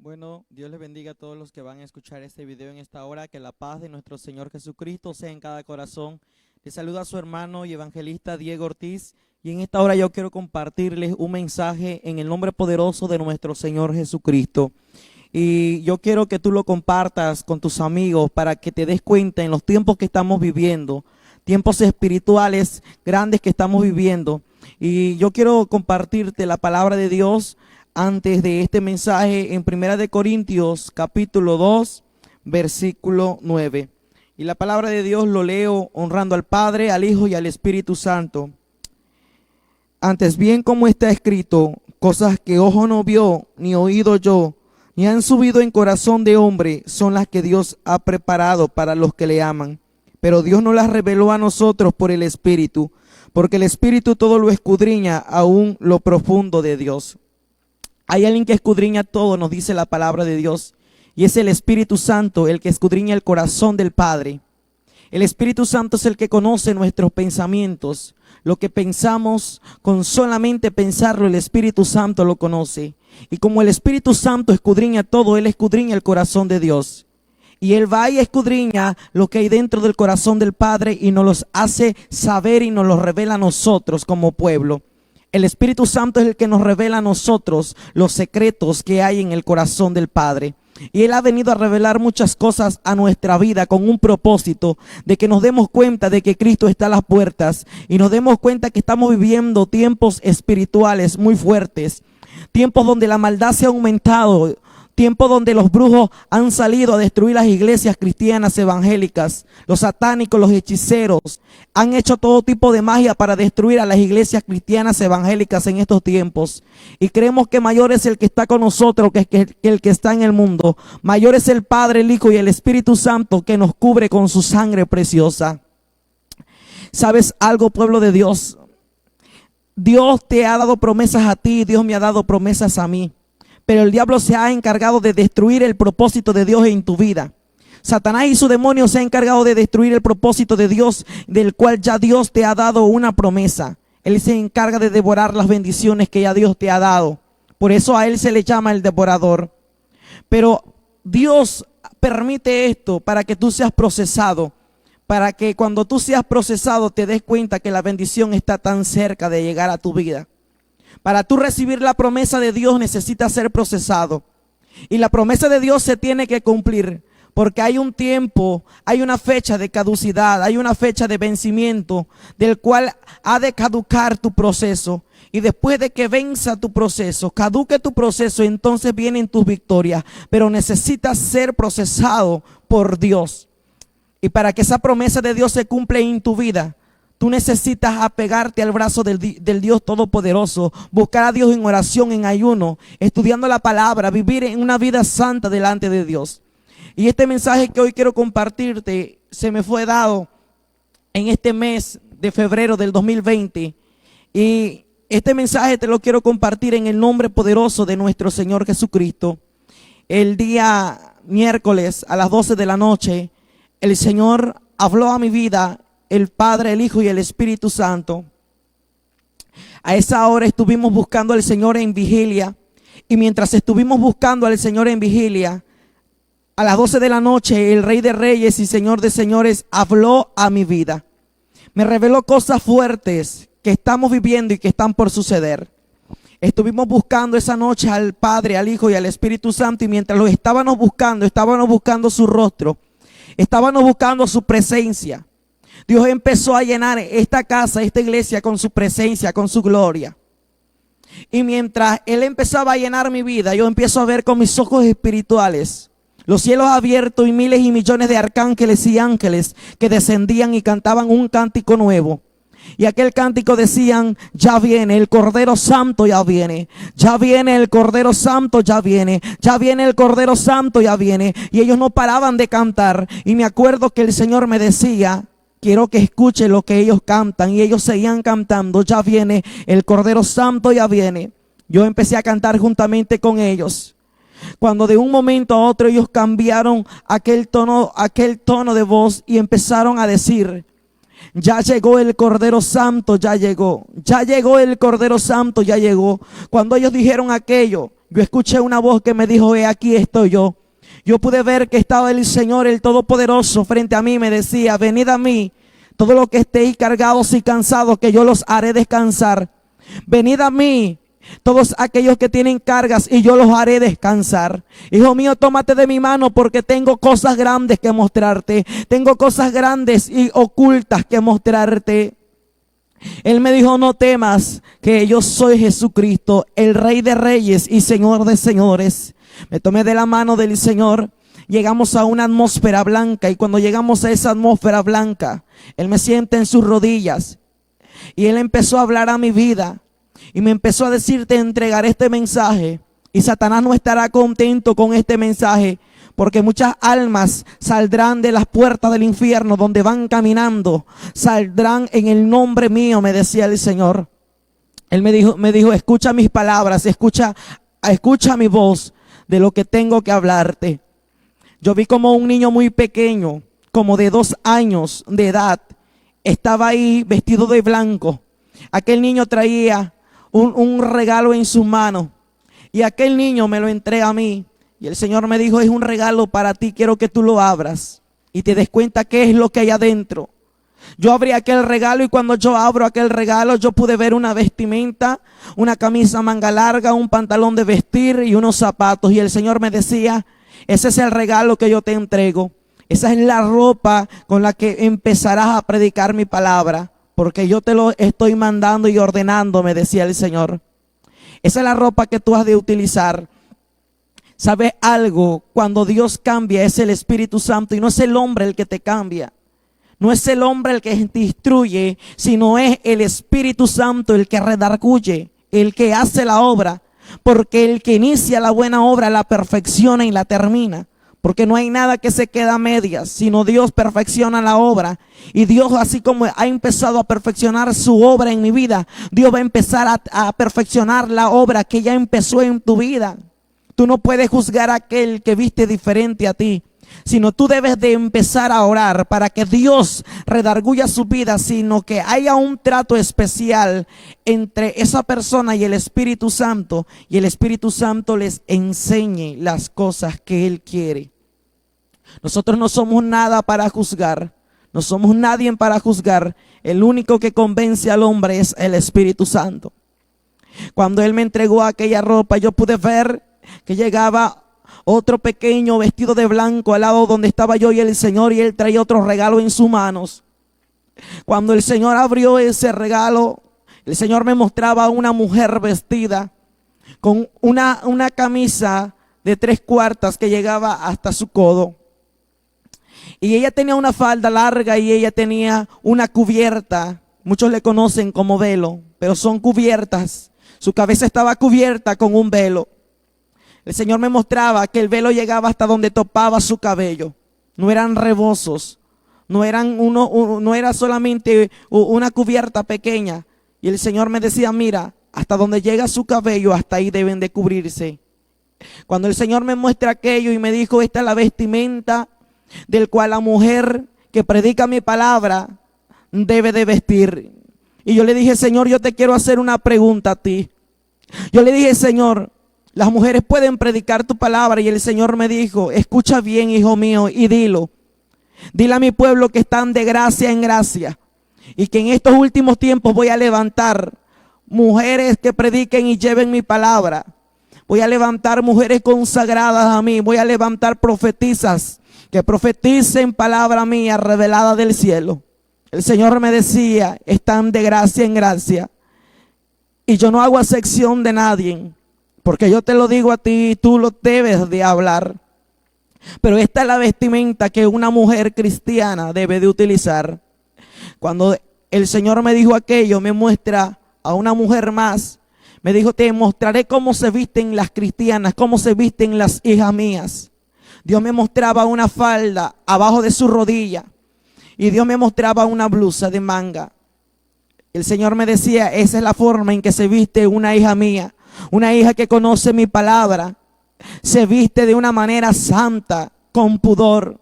Bueno, Dios les bendiga a todos los que van a escuchar este video en esta hora. Que la paz de nuestro Señor Jesucristo sea en cada corazón. Les saluda a su hermano y evangelista Diego Ortiz. Y en esta hora yo quiero compartirles un mensaje en el nombre poderoso de nuestro Señor Jesucristo. Y yo quiero que tú lo compartas con tus amigos para que te des cuenta en los tiempos que estamos viviendo, tiempos espirituales grandes que estamos viviendo. Y yo quiero compartirte la palabra de Dios antes de este mensaje en Primera de Corintios capítulo 2 versículo 9. Y la palabra de Dios lo leo honrando al Padre, al Hijo y al Espíritu Santo. Antes bien, como está escrito, cosas que ojo no vio, ni oído yo, ni han subido en corazón de hombre, son las que Dios ha preparado para los que le aman. Pero Dios no las reveló a nosotros por el Espíritu, porque el Espíritu todo lo escudriña, aún lo profundo de Dios. Hay alguien que escudriña todo, nos dice la palabra de Dios, y es el Espíritu Santo el que escudriña el corazón del Padre. El Espíritu Santo es el que conoce nuestros pensamientos. Lo que pensamos, con solamente pensarlo, el Espíritu Santo lo conoce. Y como el Espíritu Santo escudriña todo, Él escudriña el corazón de Dios. Y Él va y escudriña lo que hay dentro del corazón del Padre y nos los hace saber y nos los revela a nosotros como pueblo. El Espíritu Santo es el que nos revela a nosotros los secretos que hay en el corazón del Padre. Y Él ha venido a revelar muchas cosas a nuestra vida con un propósito de que nos demos cuenta de que Cristo está a las puertas y nos demos cuenta que estamos viviendo tiempos espirituales muy fuertes, tiempos donde la maldad se ha aumentado, tiempo donde los brujos han salido a destruir las iglesias cristianas evangélicas, los satánicos, los hechiceros, han hecho todo tipo de magia para destruir a las iglesias cristianas evangélicas en estos tiempos. Y creemos que mayor es el que está con nosotros que el que está en el mundo. Mayor es el Padre, el Hijo y el Espíritu Santo que nos cubre con su sangre preciosa. ¿Sabes algo, pueblo de Dios? Dios te ha dado promesas a ti, Dios me ha dado promesas a mí. Pero el diablo se ha encargado de destruir el propósito de Dios en tu vida. Satanás y su demonio se han encargado de destruir el propósito de Dios, del cual ya Dios te ha dado una promesa. Él se encarga de devorar las bendiciones que ya Dios te ha dado. Por eso a él se le llama el devorador. Pero Dios permite esto para que tú seas procesado. Para que cuando tú seas procesado te des cuenta que la bendición está tan cerca de llegar a tu vida. Para tú recibir la promesa de Dios necesitas ser procesado. Y la promesa de Dios se tiene que cumplir. Porque hay un tiempo, hay una fecha de caducidad, hay una fecha de vencimiento del cual ha de caducar tu proceso. Y después de que venza tu proceso, caduque tu proceso, entonces vienen tus victorias. Pero necesitas ser procesado por Dios. Y para que esa promesa de Dios se cumpla en tu vida, tú necesitas apegarte al brazo del Dios Todopoderoso, buscar a Dios en oración, en ayuno, estudiando la palabra, vivir en una vida santa delante de Dios. Y este mensaje que hoy quiero compartirte se me fue dado en este mes de febrero del 2020. Y este mensaje te lo quiero compartir en el nombre poderoso de nuestro Señor Jesucristo. El día miércoles a las 12 de la noche, el Señor habló a mi vida, el Padre, el Hijo y el Espíritu Santo. A esa hora estuvimos buscando al Señor en vigilia. Y mientras estuvimos buscando al Señor en vigilia, a las 12 de la noche, el Rey de Reyes y Señor de Señores habló a mi vida. Me reveló cosas fuertes que estamos viviendo y que están por suceder. Estuvimos buscando esa noche al Padre, al Hijo y al Espíritu Santo. Y mientras los estábamos buscando su rostro. Estábamos buscando su presencia. Dios empezó a llenar esta casa, esta iglesia con su presencia, con su gloria. Y mientras Él empezaba a llenar mi vida, yo empiezo a ver con mis ojos espirituales los cielos abiertos y miles y millones de arcángeles y ángeles que descendían y cantaban un cántico nuevo. Y aquel cántico decían: ya viene el Cordero Santo, ya viene. Ya viene el Cordero Santo, ya viene. Ya viene el Cordero Santo, ya viene. Y ellos no paraban de cantar. Y me acuerdo que el Señor me decía: quiero que escuche lo que ellos cantan. Y ellos seguían cantando: ya viene el Cordero Santo, ya viene. Yo empecé a cantar juntamente con ellos. Cuando de un momento a otro ellos cambiaron aquel tono de voz y empezaron a decir: ya llegó el Cordero Santo, ya llegó. Ya llegó el Cordero Santo, ya llegó. Cuando ellos dijeron aquello, yo escuché una voz que me dijo: he aquí estoy yo. Yo pude ver que estaba el Señor, el Todopoderoso, frente a mí. Me decía: venid a mí, todo lo que estéis cargados y cansados, que yo los haré descansar. Venid a mí, todos aquellos que tienen cargas, y yo los haré descansar. Hijo mío, tómate de mi mano, porque tengo cosas grandes que mostrarte. Tengo cosas grandes y ocultas que mostrarte. Él me dijo: no temas, que yo soy Jesucristo, el Rey de Reyes y Señor de Señores. Me tomé de la mano del Señor. Llegamos a una atmósfera blanca, y cuando llegamos a esa atmósfera blanca, Él me sienta en sus rodillas y Él empezó a hablar a mi vida y me empezó a decir: te entregaré este mensaje. Y Satanás no estará contento con este mensaje, porque muchas almas saldrán de las puertas del infierno donde van caminando, saldrán en el nombre mío, me decía el Señor. Él me dijo: escucha mis palabras, escucha mi voz de lo que tengo que hablarte. Yo vi como un niño muy pequeño, como de 2 años de edad, estaba ahí vestido de blanco. Aquel niño traía un regalo en su mano, y aquel niño me lo entrega a mí. Y el Señor me dijo: es un regalo para ti, quiero que tú lo abras y te des cuenta qué es lo que hay adentro. Yo abrí aquel regalo, y cuando yo abro aquel regalo, yo pude ver una vestimenta, una camisa manga larga, un pantalón de vestir y unos zapatos. Y el Señor me decía: ese es el regalo que yo te entrego. Esa es la ropa con la que empezarás a predicar mi palabra, porque yo te lo estoy mandando y ordenando, me decía el Señor. Esa es la ropa que tú has de utilizar. ¿Sabes algo? Cuando Dios cambia, es el Espíritu Santo, y no es el hombre el que te cambia. No es el hombre el que te instruye, sino es el Espíritu Santo el que redarguye, el que hace la obra. Porque el que inicia la buena obra la perfecciona y la termina. Porque no hay nada que se queda a medias, sino Dios perfecciona la obra. Y Dios, así como ha empezado a perfeccionar su obra en mi vida, Dios va a empezar a perfeccionar la obra que ya empezó en tu vida. Tú no puedes juzgar a aquel que viste diferente a ti, sino tú debes de empezar a orar para que Dios redarguya su vida, sino que haya un trato especial entre esa persona y el Espíritu Santo, y el Espíritu Santo les enseñe las cosas que Él quiere. Nosotros no somos nada para juzgar, no somos nadie para juzgar. El único que convence al hombre es el Espíritu Santo. Cuando Él me entregó aquella ropa, yo pude ver que llegaba otro pequeño vestido de blanco al lado donde estaba yo y el Señor, y Él traía otro regalo en sus manos. Cuando el Señor abrió ese regalo, el Señor me mostraba a una mujer vestida con una camisa de 3/4 que llegaba hasta su codo. Y ella tenía una falda larga y ella tenía una cubierta. Muchos le conocen como velo, pero son cubiertas. Su cabeza estaba cubierta con un velo. El Señor me mostraba que el velo llegaba hasta donde topaba su cabello. No eran rebozos, no era solamente una cubierta pequeña. Y el Señor me decía: mira, hasta donde llega su cabello, hasta ahí deben de cubrirse. Cuando el Señor me muestra aquello y me dijo: esta es la vestimenta del cual la mujer que predica mi palabra debe de vestir. Y yo le dije: Señor, yo te quiero hacer una pregunta a ti. Yo le dije: Señor, las mujeres pueden predicar tu palabra. Y el Señor me dijo: escucha bien, hijo mío, y dilo. Dile a mi pueblo que están de gracia en gracia, y que en estos últimos tiempos voy a levantar mujeres que prediquen y lleven mi palabra. Voy a levantar mujeres consagradas a mí. Voy a levantar profetisas que profeticen palabra mía revelada del cielo. El Señor me decía: están de gracia en gracia. Y yo no hago acepción de nadie, porque yo te lo digo a ti y tú lo debes de hablar. Pero esta es la vestimenta que una mujer cristiana debe de utilizar. Cuando el Señor me dijo aquello, me muestra a una mujer más. Me dijo: te mostraré cómo se visten las cristianas, cómo se visten las hijas mías. Dios me mostraba una falda abajo de su rodilla, y Dios me mostraba una blusa de manga. El Señor me decía: esa es la forma en que se viste una hija mía. Una hija que conoce mi palabra se viste de una manera santa, con pudor.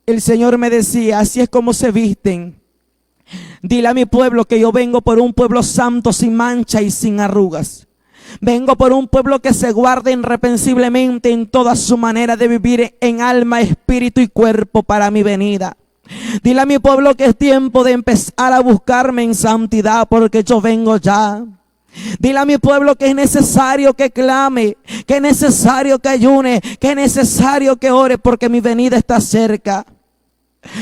El Señor me decía: así es como se visten. Dile a mi pueblo que yo vengo por un pueblo santo, sin mancha y sin arrugas. Vengo por un pueblo que se guarde irreprensiblemente en toda su manera de vivir en alma, espíritu y cuerpo para mi venida. Dile a mi pueblo que es tiempo de empezar a buscarme en santidad porque yo vengo ya. Dile a mi pueblo que es necesario que clame, que es necesario que ayune, que es necesario que ore porque mi venida está cerca.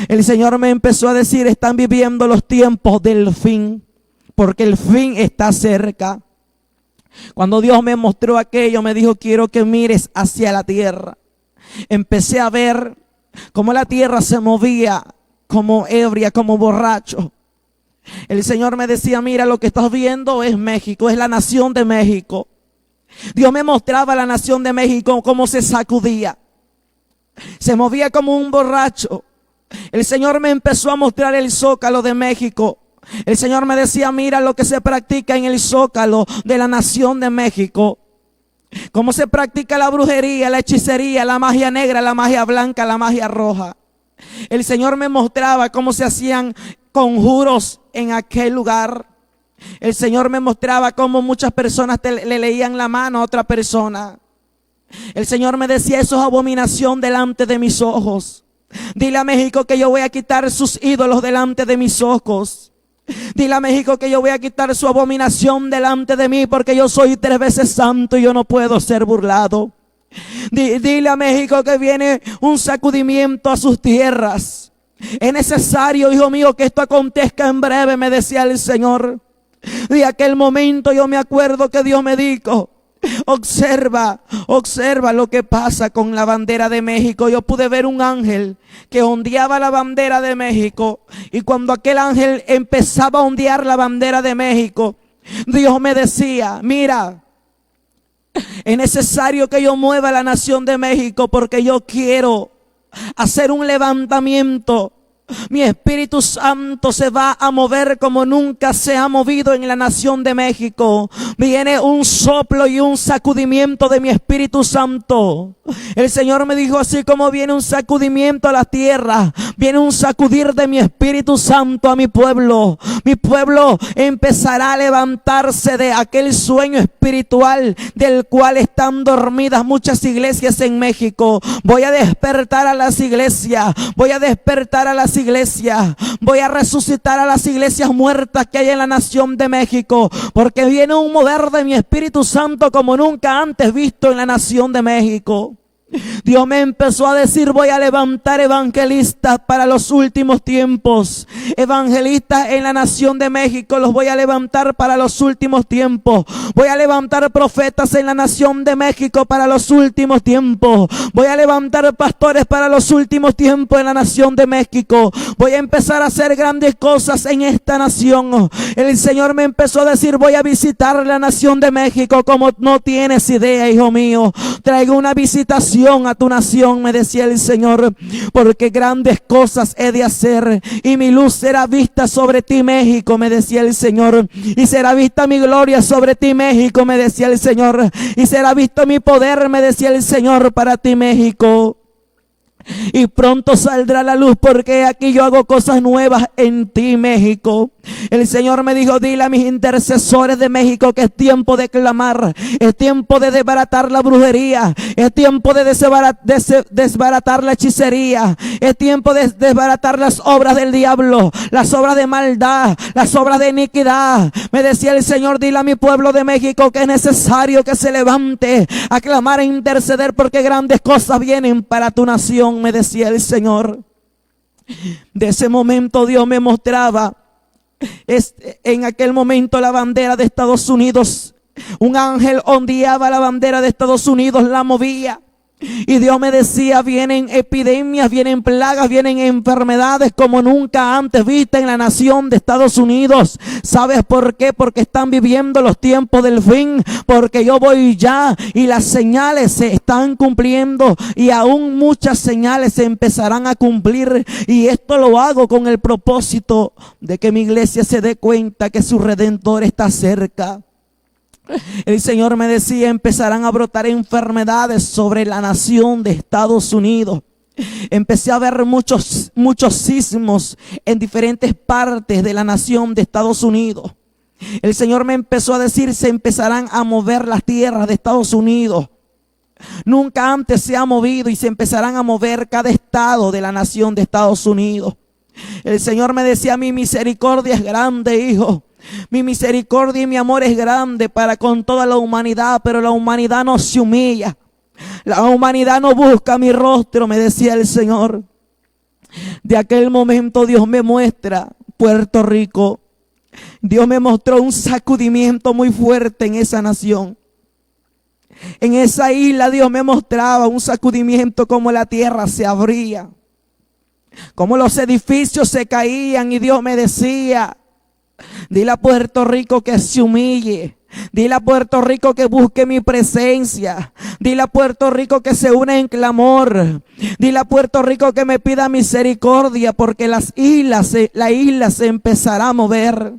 El Señor me empezó a decir, están viviendo los tiempos del fin, porque el fin está cerca. Cuando Dios me mostró aquello, me dijo, quiero que mires hacia la tierra. Empecé a ver cómo la tierra se movía como ebria, como borracho. El Señor me decía, mira, lo que estás viendo es México, es la nación de México. Dios me mostraba la nación de México cómo se sacudía. Se movía como un borracho. El Señor me empezó a mostrar el zócalo de México. El Señor me decía, mira lo que se practica en el zócalo de la nación de México. Cómo se practica la brujería, la hechicería, la magia negra, la magia blanca, la magia roja. El Señor me mostraba cómo se hacían conjuros en aquel lugar. El Señor me mostraba cómo muchas personas le leían la mano a otra persona. El Señor me decía, eso es abominación delante de mis ojos. Dile a México que yo voy a quitar sus ídolos delante de mis ojos. Dile a México que yo voy a quitar su abominación delante de mí, porque yo soy 3 veces santo y yo no puedo ser burlado. Dile a México que viene un sacudimiento a sus tierras. Es necesario, hijo mío, que esto acontezca en breve, me decía el Señor. De aquel momento yo me acuerdo que Dios me dijo, observa lo que pasa con la bandera de México. Yo pude ver un ángel que ondeaba la bandera de México, y cuando aquel ángel empezaba a ondear la bandera de México, Dios me decía, mira, es necesario que yo mueva la nación de México porque yo quiero hacer un levantamiento. Mi Espíritu Santo se va a mover como nunca se ha movido en la nación de México. Viene un soplo y un sacudimiento de mi Espíritu Santo. El Señor me dijo, así como viene un sacudimiento a la tierra, viene un sacudir de mi Espíritu Santo a mi pueblo. Mi pueblo empezará a levantarse de aquel sueño espiritual del cual están dormidas muchas iglesias en México. Voy a despertar a las iglesias, voy a despertar a las iglesias, voy a resucitar a las iglesias muertas que hay en la nación de México, porque viene un mover de mi Espíritu Santo como nunca antes visto en la nación de México. Dios me empezó a decir, voy a levantar evangelistas para los últimos tiempos. Evangelistas en la nación de México los voy a levantar para los últimos tiempos. Voy a levantar profetas en la nación de México para los últimos tiempos. Voy a levantar pastores para los últimos tiempos en la nación de México. Voy a empezar a hacer grandes cosas en esta nación. El Señor me empezó a decir, voy a visitar la nación de México como no tienes idea, hijo mío. Traigo una visitación a tu nación, me decía el Señor, porque grandes cosas he de hacer y mi luz será vista sobre ti, México, me decía el Señor, y será vista mi gloria sobre ti, México, me decía el Señor, y será visto mi poder, me decía el Señor, para ti, México. Y pronto saldrá la luz, porque aquí yo hago cosas nuevas en ti, México. El Señor me dijo, dile a mis intercesores de México que es tiempo de clamar, es tiempo de desbaratar la brujería, es tiempo de desbaratar la hechicería, es tiempo de desbaratar las obras del diablo, las obras de maldad, las obras de iniquidad. Me decía el Señor, dile a mi pueblo de México que es necesario que se levante a clamar e interceder, porque grandes cosas vienen para tu nación, me decía el Señor. De ese momento Dios me mostraba en aquel momento la bandera de Estados Unidos. Un ángel ondeaba la bandera de Estados Unidos, la movía. Y Dios me decía, vienen epidemias, vienen plagas, vienen enfermedades como nunca antes vistas en la nación de Estados Unidos. ¿Sabes por qué? Porque están viviendo los tiempos del fin, porque yo voy ya y las señales se están cumpliendo y aún muchas señales se empezarán a cumplir, y esto lo hago con el propósito de que mi iglesia se dé cuenta que su Redentor está cerca. El Señor me decía, empezarán a brotar enfermedades sobre la nación de Estados Unidos. Empecé a ver muchos sismos en diferentes partes de la nación de Estados Unidos. El Señor me empezó a decir, se empezarán a mover las tierras de Estados Unidos. Nunca antes se ha movido y se empezarán a mover cada estado de la nación de Estados Unidos. El Señor me decía, mi misericordia es grande, hijo. Mi misericordia y mi amor es grande para con toda la humanidad, pero la humanidad no se humilla. La humanidad no busca mi rostro, me decía el Señor. De aquel momento Dios me muestra Puerto Rico. Dios me mostró un sacudimiento muy fuerte en esa nación. En esa isla Dios me mostraba un sacudimiento, como la tierra se abría, como los edificios se caían, y Dios me decía, dile a Puerto Rico que se humille. Dile a Puerto Rico que busque mi presencia. Dile a Puerto Rico que se une en clamor. Dile a Puerto Rico que me pida misericordia, porque la isla se empezará a mover.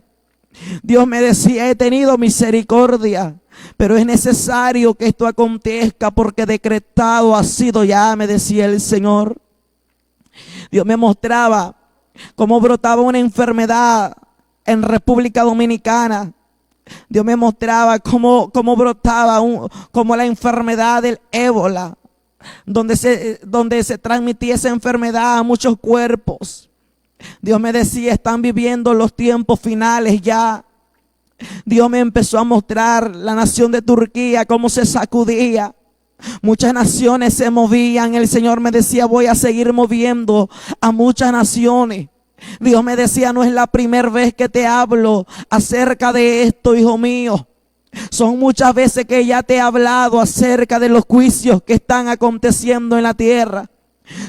Dios me decía, he tenido misericordia, pero es necesario que esto acontezca, porque decretado ha sido ya, me decía el Señor. Dios me mostraba cómo brotaba una enfermedad en República Dominicana. Dios me mostraba cómo brotaba como la enfermedad del ébola, donde se transmitía esa enfermedad a muchos cuerpos. Dios me decía, están viviendo los tiempos finales ya. Dios me empezó a mostrar la nación de Turquía, cómo se sacudía. Muchas naciones se movían. El Señor me decía, voy a seguir moviendo a muchas naciones. Dios me decía, no es la primera vez que te hablo acerca de esto, hijo mío. Son muchas veces que ya te he hablado acerca de los juicios que están aconteciendo en la tierra.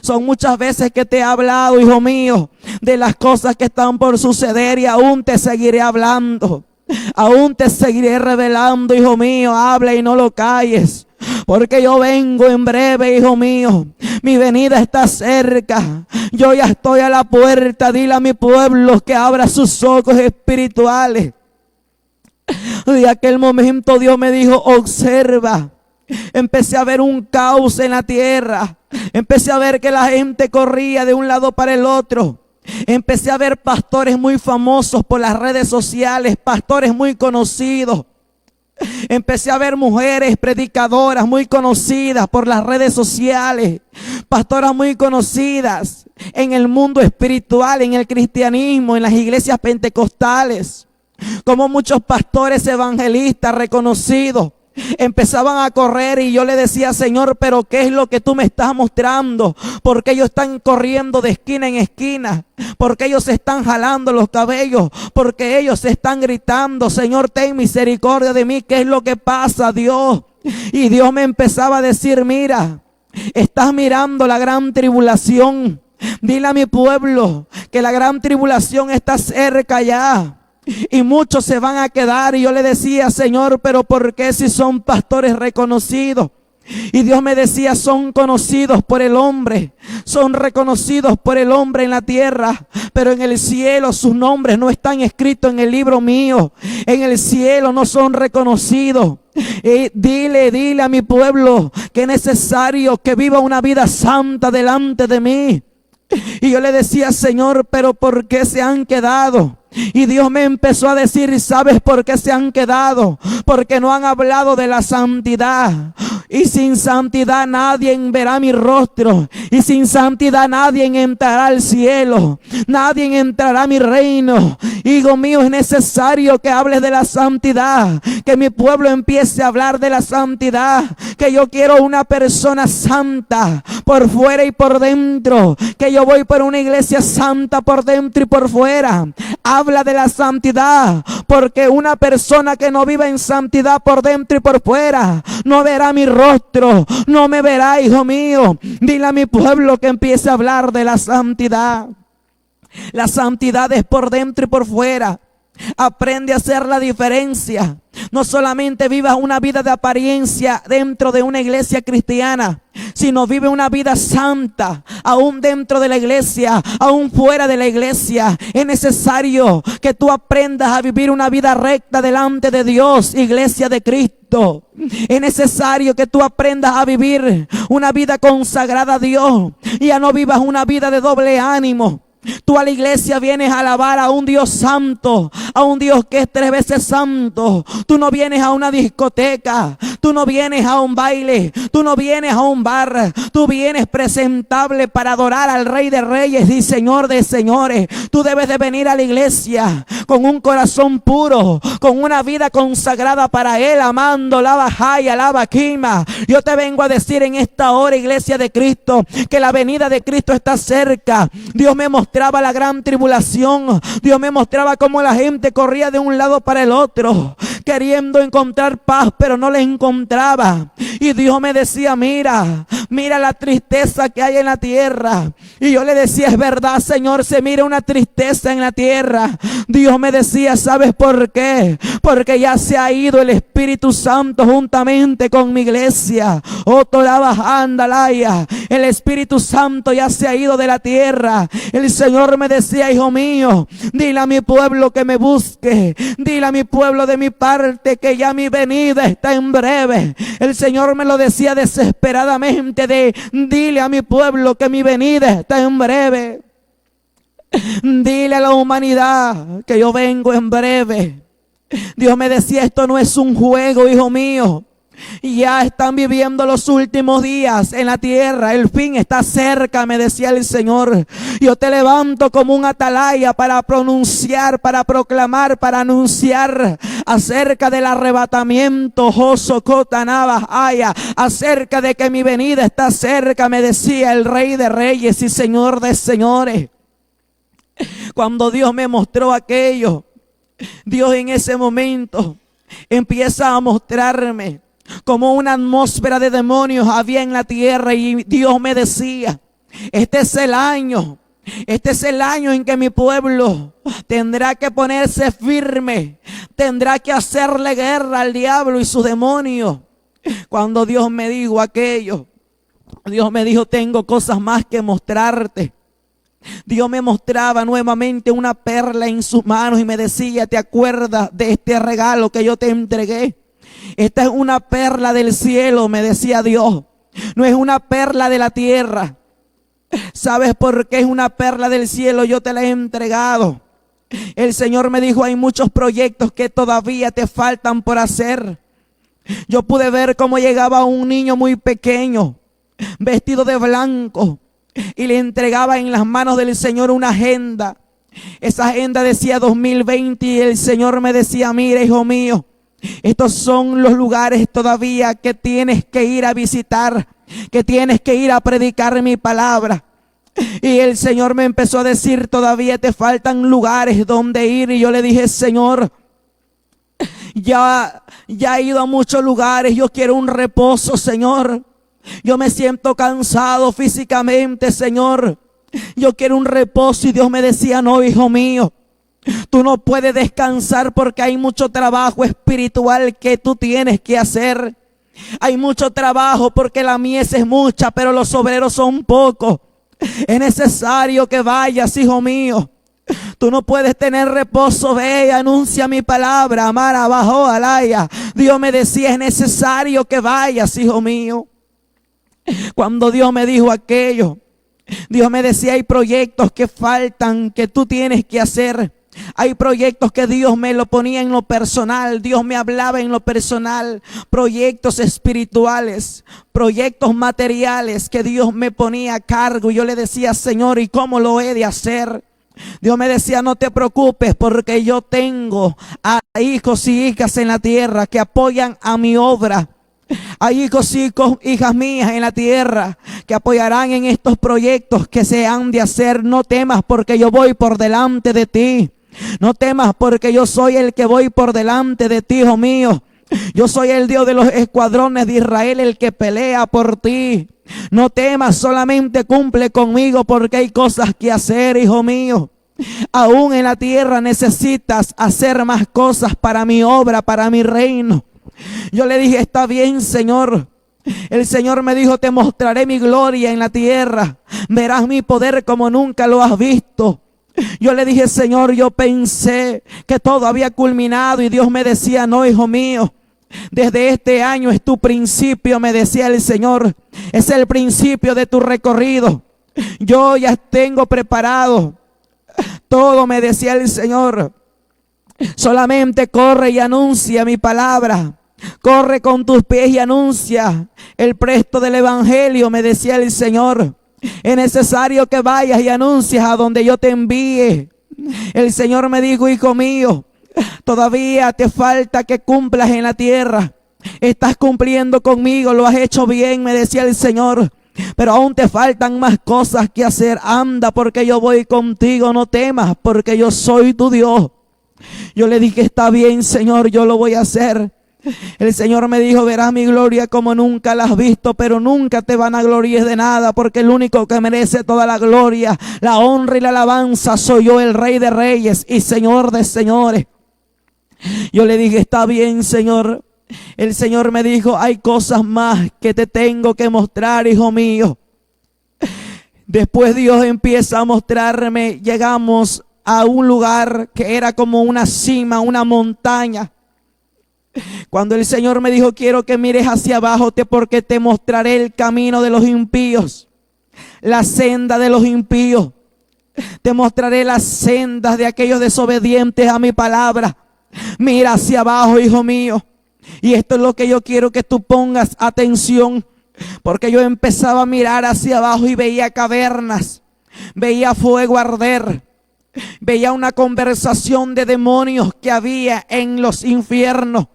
Son muchas veces que te he hablado, hijo mío, de las cosas que están por suceder, y aún te seguiré hablando. Aún te seguiré revelando, hijo mío. Habla y no lo calles, porque yo vengo en breve, hijo mío. Mi venida está cerca. Yo ya estoy a la puerta. Dile a mi pueblo que abra sus ojos espirituales. De aquel momento Dios me dijo, observa. Empecé a ver un caos en la tierra. Empecé a ver que la gente corría de un lado para el otro. Empecé a ver pastores muy famosos por las redes sociales, pastores muy conocidos. Empecé a ver mujeres predicadoras muy conocidas por las redes sociales, pastoras muy conocidas en el mundo espiritual, en el cristianismo, en las iglesias pentecostales, como muchos pastores evangelistas reconocidos. Empezaban a correr y yo le decía, Señor, pero ¿qué es lo que tú me estás mostrando? Porque ellos están corriendo de esquina en esquina, porque ellos se están jalando los cabellos, porque ellos se están gritando, Señor, ten misericordia de mí. ¿Qué es lo que pasa, Dios? Y Dios me empezaba a decir, mira, estás mirando la gran tribulación. Dile a mi pueblo que la gran tribulación está cerca ya. Y muchos se van a quedar. Y yo le decía, Señor, pero ¿por qué si son pastores reconocidos? Y Dios me decía, son conocidos por el hombre, son reconocidos por el hombre en la tierra, pero en el cielo sus nombres no están escritos en el libro mío. En el cielo no son reconocidos. Dile a mi pueblo que es necesario que viva una vida santa delante de mí. Y yo le decía, Señor, pero ¿por qué se han quedado? Y Dios me empezó a decir, ¿sabes por qué se han quedado? Porque no han hablado de la santidad. Y sin santidad nadie verá mi rostro. Y sin santidad nadie entrará al cielo. Nadie entrará a mi reino. Hijo mío, es necesario que hables de la santidad. Que mi pueblo empiece a hablar de la santidad. Que yo quiero una persona santa por fuera y por dentro. Que yo voy por una iglesia santa por dentro y por fuera. Habla de la santidad, porque una persona que no vive en santidad por dentro y por fuera no verá mi rostro, no me verá, hijo mío. Dile a mi pueblo que empiece a hablar de la santidad. La santidad es por dentro y por fuera. Aprende a hacer la diferencia. No solamente vivas una vida de apariencia dentro de una iglesia cristiana, sino vive una vida santa, aún dentro de la iglesia, aún fuera de la iglesia. Es necesario que tú aprendas a vivir una vida recta delante de Dios, iglesia de Cristo. Es necesario que tú aprendas a vivir una vida consagrada a Dios y ya no vivas una vida de doble ánimo. Tú a la iglesia vienes a alabar a un Dios santo, a un Dios que es 3 veces santo. Tú no vienes a una discoteca, tú no vienes a un baile, tú no vienes a un bar. Tú vienes presentable para adorar al Rey de Reyes y Señor de Señores. Tú debes de venir a la iglesia con un corazón puro, con una vida consagrada para Él, amando la bajaya, la vaquima. Yo te vengo a decir en esta hora, iglesia de Cristo, que la venida de Cristo está cerca. Dios me mostraba la gran tribulación. Dios me mostraba cómo la gente corría de un lado para el otro, queriendo encontrar paz, pero no la encontraba. Y Dios me decía, mira la tristeza que hay en la tierra. Y yo le decía, es verdad, Señor, se mira una tristeza en la tierra. Dios me decía, ¿sabes por qué? Porque ya se ha ido el Espíritu Santo juntamente con mi iglesia. El Espíritu Santo ya se ha ido de la tierra. El Señor me decía, hijo mío, dile a mi pueblo que me busque. Dile a mi pueblo de mi parte que ya mi venida está en breve. El Señor me lo decía desesperadamente, dile a mi pueblo que mi venida está en breve. Dile a la humanidad que yo vengo en breve. Dios me decía, esto no es un juego, hijo mío. Ya están viviendo los últimos días en la tierra. El fin está cerca, me decía el Señor. Yo te levanto como un atalaya para pronunciar, para proclamar, para anunciar acerca del arrebatamiento, acerca de que mi venida está cerca, me decía el Rey de Reyes y Señor de Señores. Cuando Dios me mostró aquello, Dios en ese momento empieza a mostrarme como una atmósfera de demonios había en la tierra. Y Dios me decía, este es el año en que mi pueblo tendrá que ponerse firme, tendrá que hacerle guerra al diablo y sus demonios. Cuando Dios me dijo aquello, Dios me dijo, tengo cosas más que mostrarte. Dios me mostraba nuevamente una perla en sus manos y me decía, ¿te acuerdas de este regalo que yo te entregué? Esta es una perla del cielo, me decía Dios. No es una perla de la tierra. ¿Sabes por qué es una perla del cielo? Yo te la he entregado. El Señor me dijo, hay muchos proyectos que todavía te faltan por hacer. Yo pude ver cómo llegaba un niño muy pequeño, vestido de blanco, y le entregaba en las manos del Señor una agenda. Esa agenda decía 2020 y el Señor me decía, mira, hijo mío, estos son los lugares todavía que tienes que ir a visitar, que tienes que ir a predicar mi palabra. Y el Señor me empezó a decir, todavía te faltan lugares donde ir. Y yo le dije, Señor, ya he ido a muchos lugares, yo quiero un reposo, Señor. Yo me siento cansado físicamente, Señor. Yo quiero un reposo. Y Dios me decía, no, hijo mío, tú no puedes descansar porque hay mucho trabajo espiritual que tú tienes que hacer. Hay mucho trabajo porque la mies es mucha, pero los obreros son pocos. Es necesario que vayas, hijo mío. Tú no puedes tener reposo, ve y anuncia mi palabra, amar abajo alaya. Dios me decía, es necesario que vayas, hijo mío. Cuando Dios me dijo aquello, Dios me decía, hay proyectos que faltan, que tú tienes que hacer. Hay proyectos que Dios me lo ponía en lo personal, Dios me hablaba en lo personal, proyectos espirituales, proyectos materiales que Dios me ponía a cargo. Y yo le decía, Señor, ¿y cómo lo he de hacer? Dios me decía, no te preocupes porque yo tengo a hijos y hijas en la tierra que apoyan a mi obra. Hay hijos y hijas mías en la tierra que apoyarán en estos proyectos que se han de hacer. No temas porque yo voy por delante de ti. No temas porque yo soy el que voy por delante de ti, hijo mío. Yo soy el Dios de los escuadrones de Israel, el que pelea por ti. No temas, solamente cumple conmigo porque hay cosas que hacer, hijo mío. Aún en la tierra necesitas hacer más cosas para mi obra, para mi reino. Yo le dije, está bien, Señor. El Señor me dijo, te mostraré mi gloria en la tierra. Verás mi poder como nunca lo has visto. Yo le dije, Señor, yo pensé que todo había culminado. Y Dios me decía, no, hijo mío, desde este año es tu principio, me decía el Señor. Es el principio de tu recorrido. Yo ya tengo preparado todo, me decía el Señor. Solamente corre y anuncia mi palabra. Corre con tus pies y anuncia el presto del evangelio, me decía el Señor. Es necesario que vayas y anuncies a donde yo te envíe. El Señor me dijo: hijo mío, todavía te falta que cumplas en la tierra. Estás cumpliendo conmigo, lo has hecho bien, me decía el Señor. Pero aún te faltan más cosas que hacer. Anda, porque yo voy contigo, no temas, porque yo soy tu Dios. Yo le dije: está bien, Señor, yo lo voy a hacer. El Señor me dijo: verás mi gloria como nunca la has visto, pero nunca te vanaglories de nada, porque el único que merece toda la gloria, la honra y la alabanza soy yo, el Rey de Reyes y Señor de Señores. Yo le dije: está bien, Señor. El Señor me dijo: hay cosas más que te tengo que mostrar, hijo mío. Después Dios empieza a mostrarme. Llegamos a un lugar que era como una cima, una montaña. Cuando el Señor me dijo: quiero que mires hacia abajo, porque te mostraré el camino de los impíos, la senda de los impíos. Te mostraré las sendas de aquellos desobedientes a mi palabra. Mira hacia abajo, hijo mío. Y esto es lo que yo quiero que tú pongas atención, porque yo empezaba a mirar hacia abajo y veía cavernas, veía fuego arder, veía una conversación de demonios que había en los infiernos.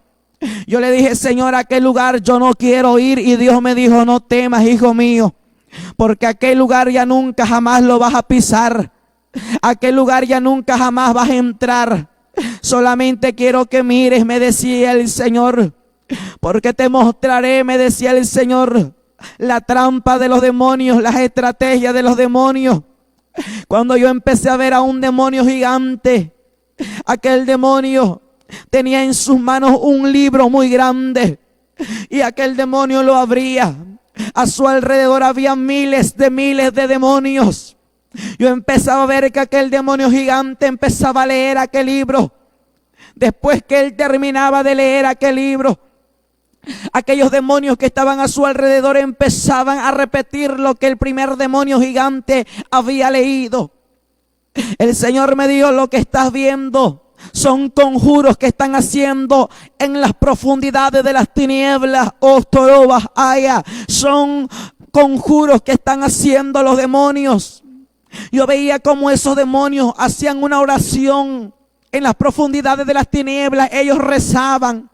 Yo le dije: Señor, ¿a qué lugar yo no quiero ir? Y Dios me dijo: no temas, hijo mío, porque aquel lugar ya nunca jamás lo vas a pisar. Aquel lugar ya nunca jamás vas a entrar. Solamente quiero que mires, me decía el Señor, porque te mostraré, me decía el Señor, la trampa de los demonios, las estrategias de los demonios. Cuando yo empecé a ver a un demonio gigante, aquel demonio tenía en sus manos un libro muy grande y aquel demonio lo abría. A su alrededor había miles de demonios. Yo empezaba a ver que aquel demonio gigante empezaba a leer aquel libro. Después que él terminaba de leer aquel libro, aquellos demonios que estaban a su alrededor empezaban a repetir lo que el primer demonio gigante había leído. El Señor me dijo: lo que estás viendo son conjuros que están haciendo en las profundidades de las tinieblas. Son conjuros que están haciendo los demonios. Yo veía cómo esos demonios hacían una oración en las profundidades de las tinieblas. Ellos rezaban.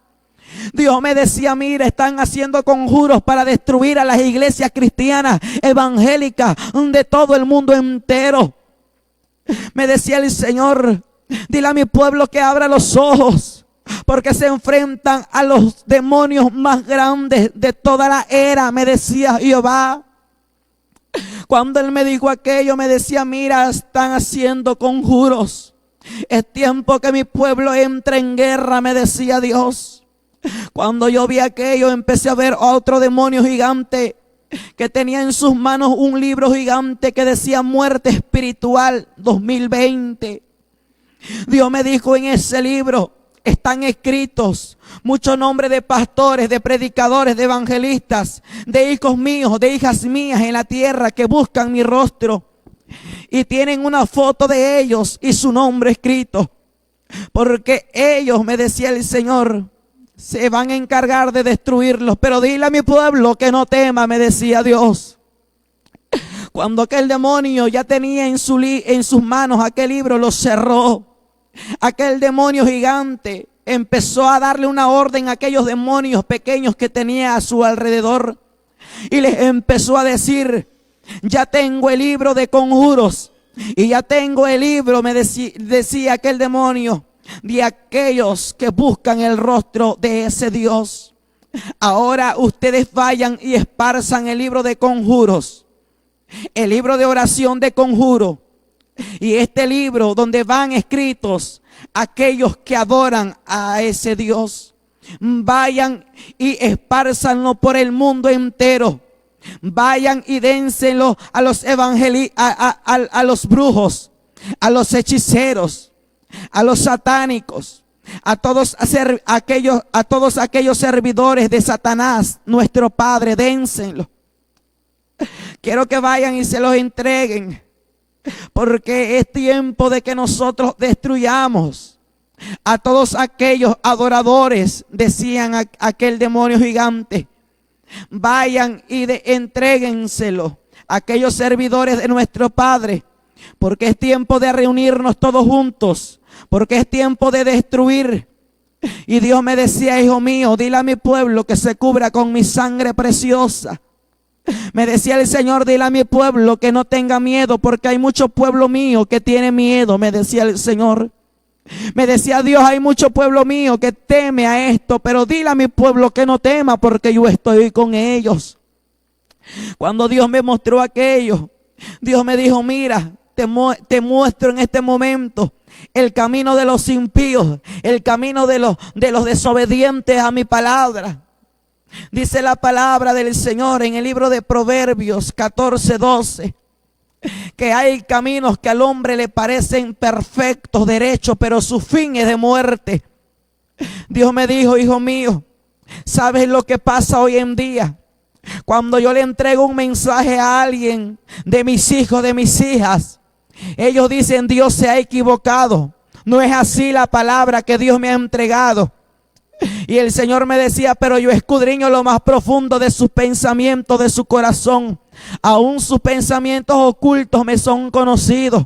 Dios me decía: mira, están haciendo conjuros para destruir a las iglesias cristianas evangélicas de todo el mundo entero. Me decía el Señor: dile a mi pueblo que abra los ojos, porque se enfrentan a los demonios más grandes de toda la era, me decía Jehová. Cuando él me dijo aquello, me decía: mira, están haciendo conjuros. Es tiempo que mi pueblo entre en guerra, me decía Dios. Cuando yo vi aquello, empecé a ver otro demonio gigante que tenía en sus manos un libro gigante que decía Muerte Espiritual 2020. Dios me dijo: en ese libro están escritos muchos nombres de pastores, de predicadores, de evangelistas, de hijos míos, de hijas mías en la tierra que buscan mi rostro. Y tienen una foto de ellos y su nombre escrito. Porque ellos, me decía el Señor, se van a encargar de destruirlos. Pero dile a mi pueblo que no tema, me decía Dios. Cuando aquel demonio ya tenía en sus manos aquel libro, lo cerró. Aquel demonio gigante empezó a darle una orden a aquellos demonios pequeños que tenía a su alrededor. Y les empezó a decir: ya tengo el libro de conjuros. Y ya tengo el libro, me decía aquel demonio, de aquellos que buscan el rostro de ese Dios. Ahora ustedes vayan y esparzan el libro de conjuros, el libro de oración de conjuro. Y este libro donde van escritos aquellos que adoran a ese Dios. Vayan y espárzanlo por el mundo entero. Vayan y dénselo a los a los brujos, a los hechiceros, a los satánicos, a todos aquellos servidores de Satanás, nuestro Padre. Dénselo. Quiero que vayan y se los entreguen. porque es tiempo de que nosotros destruyamos a todos aquellos adoradores, decían aquel demonio gigante. Vayan y entréguenselo a aquellos servidores de nuestro Padre, porque es tiempo de reunirnos todos juntos, porque es tiempo de destruir. Y Dios me decía: hijo mío, dile a mi pueblo que se cubra con mi sangre preciosa. Me decía el Señor: dile a mi pueblo que no tenga miedo, porque hay mucho pueblo mío que tiene miedo, me decía el Señor. Me decía Dios: hay mucho pueblo mío que teme a esto, pero dile a mi pueblo que no tema, porque yo estoy con ellos. Cuando Dios me mostró aquello, Dios me dijo: mira, te muestro en este momento el camino de los impíos, el camino de los desobedientes a mi palabra. Dice la palabra del Señor en el libro de Proverbios 14:12, que hay caminos que al hombre le parecen perfectos, derechos, pero su fin es de muerte. Dios me dijo: hijo mío, ¿sabes lo que pasa hoy en día? Cuando yo le entrego un mensaje a alguien de mis hijos, de mis hijas, ellos dicen: Dios se ha equivocado. No es así la palabra que Dios me ha entregado. Y el Señor me decía: pero yo escudriño lo más profundo de sus pensamientos, de su corazón. Aún sus pensamientos ocultos me son conocidos.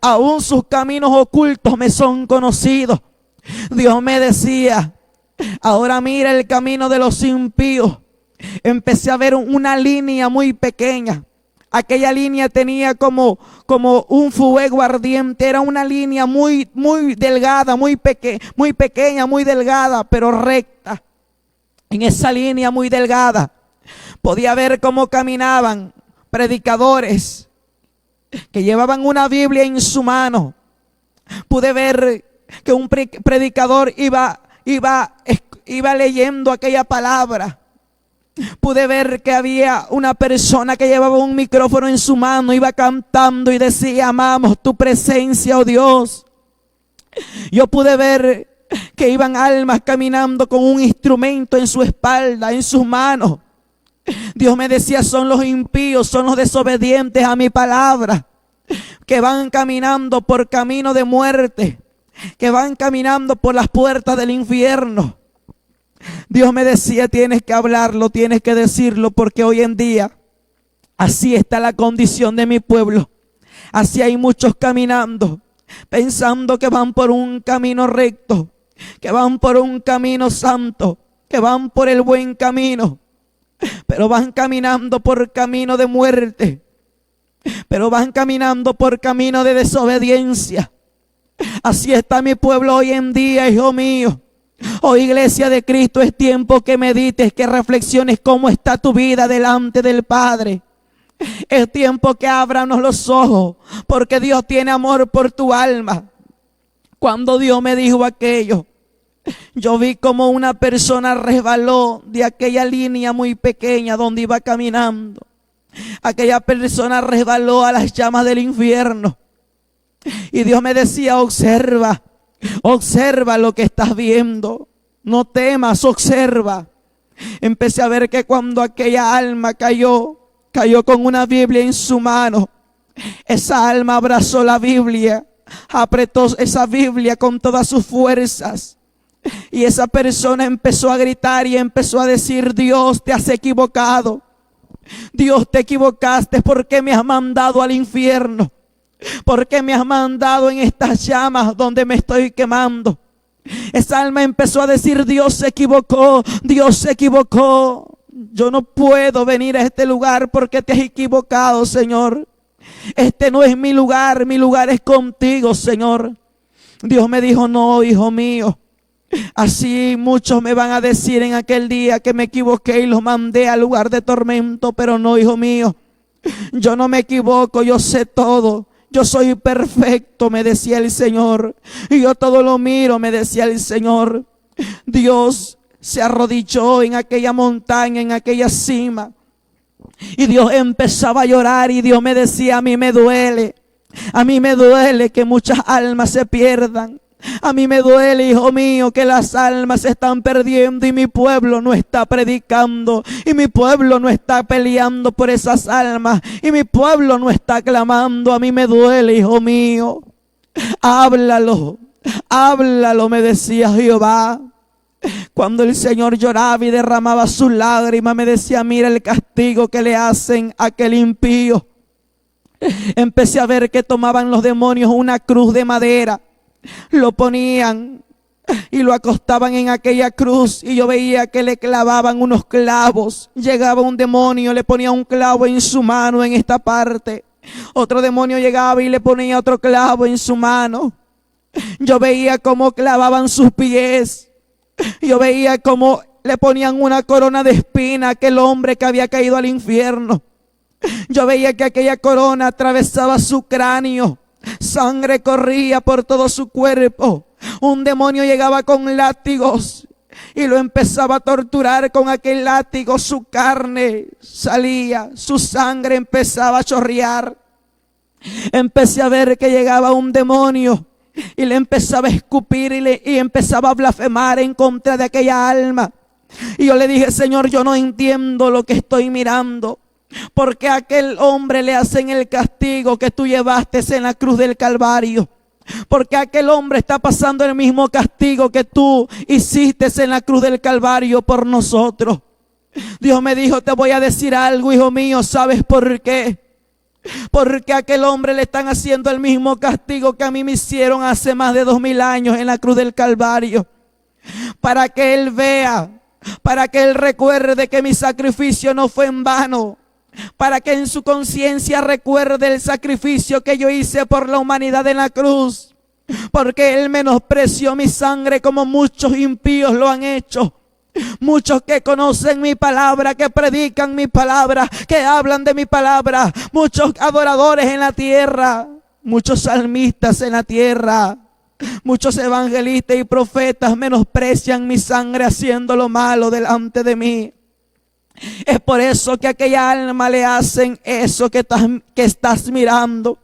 Aún sus caminos ocultos me son conocidos. Dios me decía: ahora mira el camino de los impíos. Empecé a ver una línea muy pequeña. Aquella línea tenía como un fuego ardiente. Era una línea muy delgada, muy pequeña, muy delgada, pero recta. En esa línea muy delgada podía ver cómo caminaban predicadores que llevaban una Biblia en su mano. Pude ver que un predicador iba leyendo aquella palabra. Pude ver que había una persona que llevaba un micrófono en su mano, iba cantando y decía: amamos tu presencia, oh Dios. Yo pude ver que iban almas caminando con un instrumento en su espalda, en sus manos. Dios me decía: son los impíos, son los desobedientes a mi palabra, que van caminando por camino de muerte, que van caminando por las puertas del infierno. Dios me decía: tienes que hablarlo, tienes que decirlo, porque hoy en día así está la condición de mi pueblo. Así hay muchos caminando, pensando que van por un camino recto, que van por un camino santo, que van por el buen camino, pero van caminando por camino de muerte, pero van caminando por camino de desobediencia. Así está mi pueblo hoy en día, hijo mío. Oh, iglesia de Cristo, es tiempo que medites, que reflexiones cómo está tu vida delante del Padre. Es tiempo que abramos los ojos, porque Dios tiene amor por tu alma. Cuando Dios me dijo aquello, yo vi como una persona resbaló de aquella línea muy pequeña donde iba caminando. Aquella persona resbaló a las llamas del infierno. Y Dios me decía: observa lo que estás viendo. No temas, observa. Empecé a ver que cuando aquella alma cayó con una Biblia en su mano, esa alma abrazó la Biblia, apretó esa Biblia con todas sus fuerzas. Y esa persona empezó a gritar y empezó a decir: Dios, te has equivocado. Dios, te equivocaste. ¿Por qué me has mandado al infierno? ¿Por qué me has mandado en estas llamas donde me estoy quemando? Esa alma empezó a decir: Dios se equivocó, Dios se equivocó. Yo no puedo venir a este lugar porque te has equivocado, Señor. Este no es mi lugar es contigo, Señor. Dios me dijo: no, hijo mío. Así muchos me van a decir en aquel día que me equivoqué y los mandé al lugar de tormento, pero no, hijo mío. Yo no me equivoco, yo sé todo. Yo soy perfecto, me decía el Señor. Y yo todo lo miro, me decía el Señor. Dios se arrodilló en aquella montaña, en aquella cima. Y Dios empezaba a llorar y Dios me decía: a mí me duele que muchas almas se pierdan. A mí me duele, hijo mío, que las almas se están perdiendo y mi pueblo no está predicando, y mi pueblo no está peleando por esas almas, y mi pueblo no está clamando. A mí me duele, hijo mío. Háblalo, háblalo, me decía Jehová. Cuando el Señor lloraba y derramaba sus lágrimas, me decía: mira el castigo que le hacen a aquel impío. Empecé a ver que tomaban los demonios una cruz de madera, lo ponían y lo acostaban en aquella cruz, y yo veía que le clavaban unos clavos. Llegaba un demonio, le ponía un clavo en su mano en esta parte. Otro demonio llegaba y le ponía otro clavo en su mano. Yo veía cómo clavaban sus pies. Yo veía cómo le ponían una corona de espina a aquel hombre que había caído al infierno. Yo veía que aquella corona atravesaba su cráneo. Sangre corría por todo su cuerpo. Un demonio llegaba con látigos y lo empezaba a torturar con aquel látigo. Su carne salía, su sangre empezaba a chorrear. Empecé a ver que llegaba un demonio y le empezaba a escupir y empezaba a blasfemar en contra de aquella alma. Y yo le dije: Señor, yo no entiendo lo que estoy mirando. Porque a aquel hombre le hacen el castigo que tú llevaste en la cruz del Calvario. Porque aquel hombre está pasando el mismo castigo que tú hiciste en la cruz del Calvario por nosotros. Dios me dijo: te voy a decir algo, hijo mío. ¿Sabes por qué? Porque a aquel hombre le están haciendo el mismo castigo que a mí me hicieron hace más de 2000 años en la cruz del Calvario. Para que él vea, para que él recuerde que mi sacrificio no fue en vano. Para que en su conciencia recuerde el sacrificio que yo hice por la humanidad en la cruz. Porque él menospreció mi sangre como muchos impíos lo han hecho. Muchos que conocen mi palabra, que predican mi palabra, que hablan de mi palabra. Muchos adoradores en la tierra, muchos salmistas en la tierra, muchos evangelistas y profetas menosprecian mi sangre haciendo lo malo delante de mí. Es por eso que a aquella alma le hacen eso que estás mirando.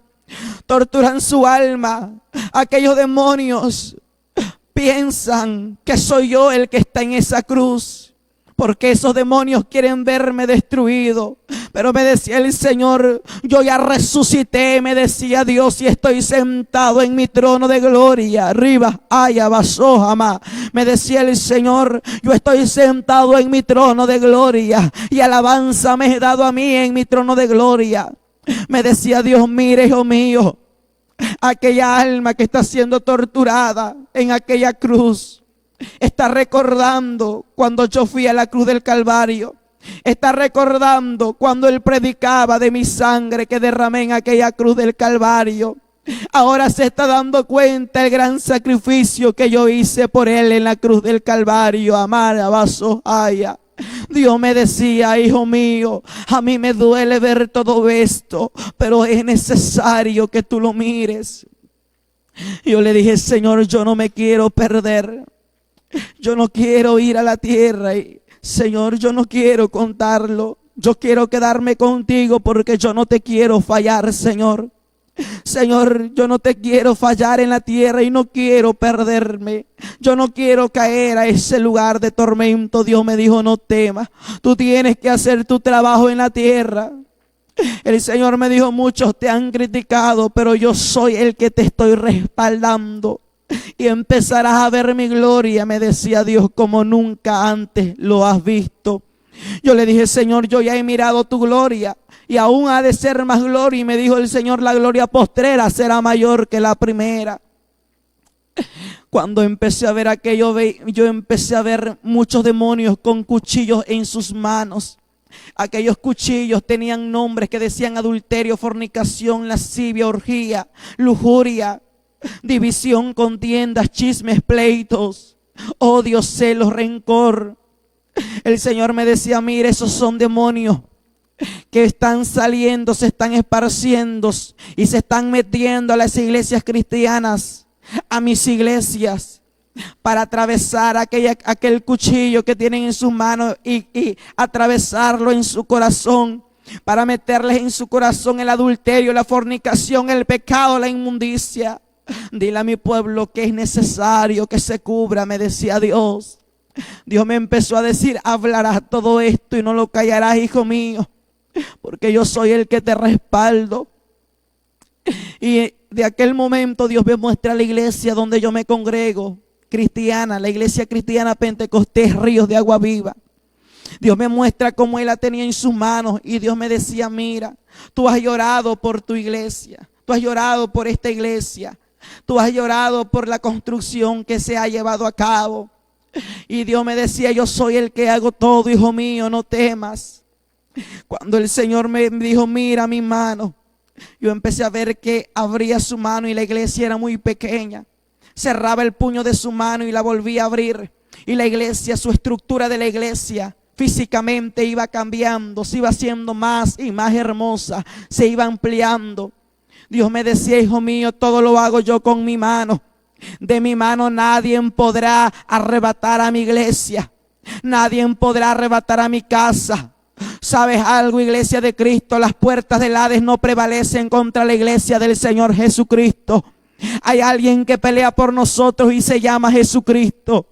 Torturan su alma. Aquellos demonios piensan que soy yo el que está en esa cruz, porque esos demonios quieren verme destruido. Pero me decía el Señor: yo ya resucité, me decía Dios, y estoy sentado en mi trono de gloria. Arriba, allá, basójama. Me decía el Señor: yo estoy sentado en mi trono de gloria, y alabanza me he dado a mí en mi trono de gloria. Me decía Dios: mire, hijo mío, aquella alma que está siendo torturada en aquella cruz está recordando cuando yo fui a la cruz del Calvario. Está recordando cuando él predicaba de mi sangre que derramé en aquella cruz del Calvario. Ahora se está dando cuenta el gran sacrificio que yo hice por él en la cruz del Calvario. Amara, vaso, haya. Dios me decía: hijo mío, a mí me duele ver todo esto, pero es necesario que tú lo mires. Yo le dije: Señor, yo no me quiero perder. Yo no quiero ir a la tierra y, Señor, yo no quiero contarlo. Yo quiero quedarme contigo porque yo no te quiero fallar, Señor. Señor, yo no te quiero fallar en la tierra y no quiero perderme. Yo no quiero caer a ese lugar de tormento. Dios me dijo: no temas, tú tienes que hacer tu trabajo en la tierra. El Señor me dijo: muchos te han criticado, pero yo soy el que te estoy respaldando. Y empezarás a ver mi gloria, me decía Dios, como nunca antes lo has visto. Yo le dije: Señor, yo ya he mirado tu gloria y aún ha de ser más gloria. Y me dijo el Señor: la gloria postrera será mayor que la primera. Cuando empecé a ver aquello, yo empecé a ver muchos demonios con cuchillos en sus manos. Aquellos cuchillos tenían nombres que decían adulterio, fornicación, lascivia, orgía, lujuria, división, contiendas, chismes, pleitos, odio, celos, rencor. El Señor me decía: mire, esos son demonios que están saliendo, se están esparciendo y se están metiendo a las iglesias cristianas, a mis iglesias, para atravesar aquel cuchillo que tienen en sus manos y atravesarlo en su corazón, para meterles en su corazón el adulterio, la fornicación, el pecado, la inmundicia. Dile a mi pueblo que es necesario que se cubra, me decía Dios. Dios me empezó a decir, hablarás todo esto y no lo callarás, hijo mío, porque yo soy el que te respaldo. Y de aquel momento Dios me muestra la iglesia donde yo me congrego, cristiana, la iglesia cristiana Pentecostés, Ríos de Agua Viva. Dios me muestra cómo Él la tenía en sus manos y Dios me decía, mira, tú has llorado por tu iglesia, tú has llorado por esta iglesia, tú has llorado por la construcción que se ha llevado a cabo. Y Dios me decía, yo soy el que hago todo, hijo mío, no temas. Cuando el Señor me dijo, mira mi mano, yo empecé a ver que abría su mano y la iglesia era muy pequeña. Cerraba el puño de su mano y la volvía a abrir. Y la iglesia, su estructura de la iglesia, físicamente iba cambiando, se iba haciendo más y más hermosa, se iba ampliando. Dios me decía, hijo mío, todo lo hago yo con mi mano. De mi mano nadie podrá arrebatar a mi iglesia. Nadie podrá arrebatar a mi casa. ¿Sabes algo, iglesia de Cristo? Las puertas del Hades no prevalecen contra la iglesia del Señor Jesucristo. Hay alguien que pelea por nosotros y se llama Jesucristo.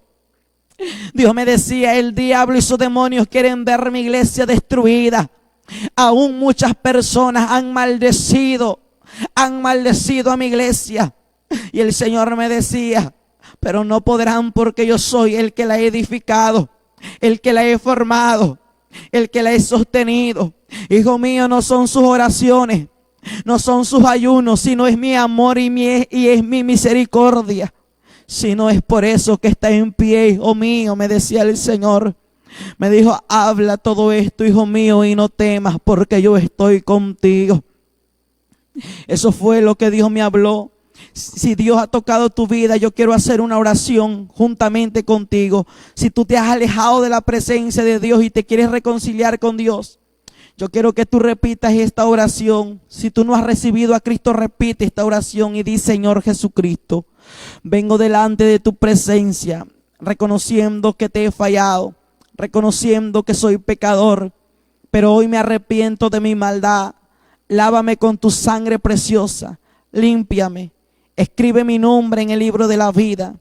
Dios me decía, el diablo y sus demonios quieren ver mi iglesia destruida. Aún muchas personas han maldecido a mi iglesia. Y el Señor me decía, pero no podrán, porque yo soy el que la he edificado, el que la he formado, el que la he sostenido. Hijo mío, no son sus oraciones, no son sus ayunos, sino es mi amor y es mi misericordia. Si no es por eso que está en pie, hijo mío, me decía el Señor. Me dijo, habla todo esto, hijo mío, y no temas, porque yo estoy contigo. Eso fue lo que Dios me habló. Si Dios ha tocado tu vida, yo quiero hacer una oración juntamente contigo. Si tú te has alejado de la presencia de Dios y te quieres reconciliar con Dios, yo quiero que tú repitas esta oración. Si tú no has recibido a Cristo, repite esta oración y di, Señor Jesucristo, vengo delante de tu presencia, reconociendo que te he fallado, reconociendo que soy pecador, pero hoy me arrepiento de mi maldad. Lávame con tu sangre preciosa, límpiame. Escribe mi nombre en el libro de la vida.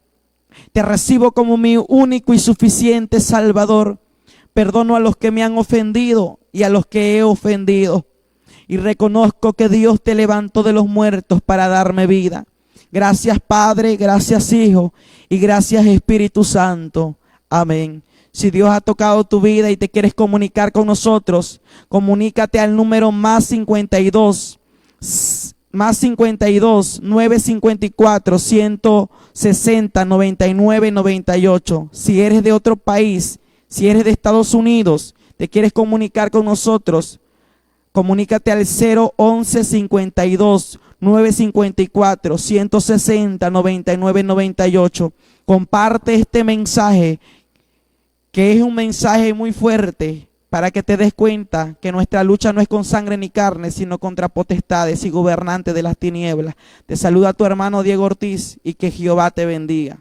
Te recibo como mi único y suficiente Salvador. Perdono a los que me han ofendido y a los que he ofendido. Y reconozco que Dios te levantó de los muertos para darme vida. Gracias Padre, gracias Hijo y gracias Espíritu Santo. Amén. Si Dios ha tocado tu vida y te quieres comunicar con nosotros, comunícate al número +52 954 160 99 98. Si eres de otro país, si eres de Estados Unidos, te quieres comunicar con nosotros, comunícate al 011 52 954 160 99 98. Comparte este mensaje, que es un mensaje muy fuerte, para que te des cuenta que nuestra lucha no es con sangre ni carne, sino contra potestades y gobernantes de las tinieblas. Te saluda tu hermano Diego Ortiz y que Jehová te bendiga.